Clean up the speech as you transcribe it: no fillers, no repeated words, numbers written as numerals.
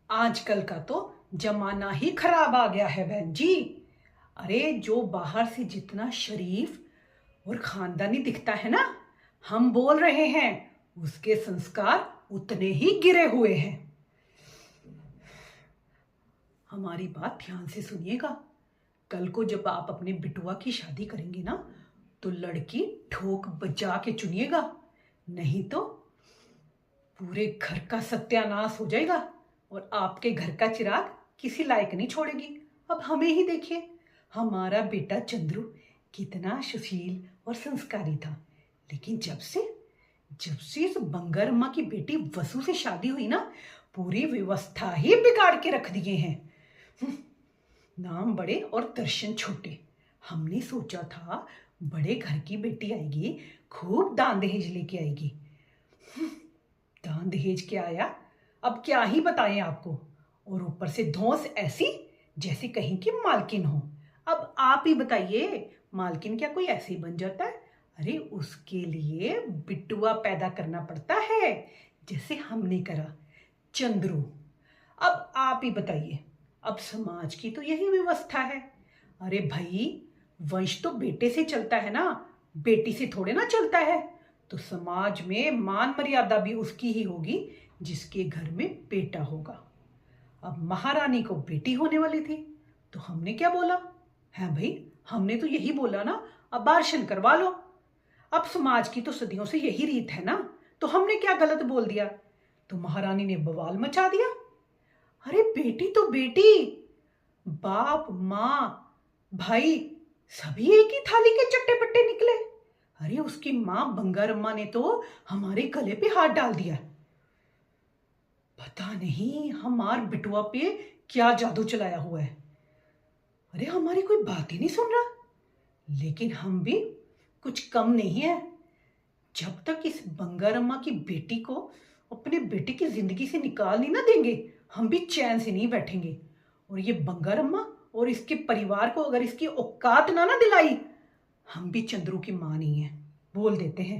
आजकल का तो जमाना ही खराब आ गया है बहन जी। अरे जो बाहर से जितना शरीफ और खानदानी दिखता है ना, हम बोल रहे हैं उसके संस्कार उतने ही गिरे हुए हैं। हमारी बात ध्यान से सुनिएगा। कल को जब आप अपने बिटुआ की शादी करेंगे ना, तो लड़की ठोक बजा के चुनिएगा, नहीं तो पूरे घर का सत्यानाश हो जाएगा और आपके घर का चिराग किसी लायक नहीं छोड़ेगी। अब हमें ही देखिए, हमारा बेटा चंद्रू कितना सुशील और संस्कारी था, लेकिन जब से इस बंगारम्मा की बेटी वसु से शादी हुई ना, पूरी व्यवस्था ही बिगाड़ के रख दिए हैं। नाम बड़े और दर्शन छोटे। हमने सोचा था बड़े घर की बेटी आएगी, खूब दान दहेज लेके आएगी। दान दहेज क्या आया, अब क्या ही बताएं आपको। और ऊपर से धौंस ऐसी जैसे कहीं की मालकिन हो। अब आप ही बताइए, मालकिन क्या कोई ऐसे ही बन जाता है? अरे उसके लिए बिटुआ पैदा करना पड़ता है, जैसे हमने करा चंद्रू। अब आप ही बताइए, अब समाज की तो यही व्यवस्था है। अरे भाई, वंश तो बेटे से चलता है ना, बेटी से थोड़े ना चलता है। तो समाज में मान मर्यादा भी उसकी ही होगी जिसके घर में बेटा होगा। अब महारानी को बेटी होने वाली थी, तो हमने क्या बोला है भाई? हमने तो यही बोला ना, अबार्शन करवा लो। अब समाज की तो सदियों से यही रीत है ना, तो हमने क्या गलत बोल दिया? तो महारानी ने बवाल मचा दिया। अरे बेटी तो बेटी, बाप माँ भाई सभी एक ही थाली के चट्टे पट्टे निकले। अरे उसकी माँ बंगारम्मा ने तो हमारे गले पे हाथ डाल दिया। पता नहीं हमार बिटुआ पे क्या जादू चलाया हुआ है। अरे हमारी कोई बात ही नहीं सुन रहा। लेकिन हम भी कुछ कम नहीं है। जब तक इस बंगारम्मा की बेटी को अपने बेटे की जिंदगी से निकाल नहीं ना देंगे, हम भी चैन से नहीं बैठेंगे। और ये बंगारम्मा और इसके परिवार को अगर इसकी औकात ना दिलाई, हम भी चंद्रू की मां नहीं है, बोल देते हैं।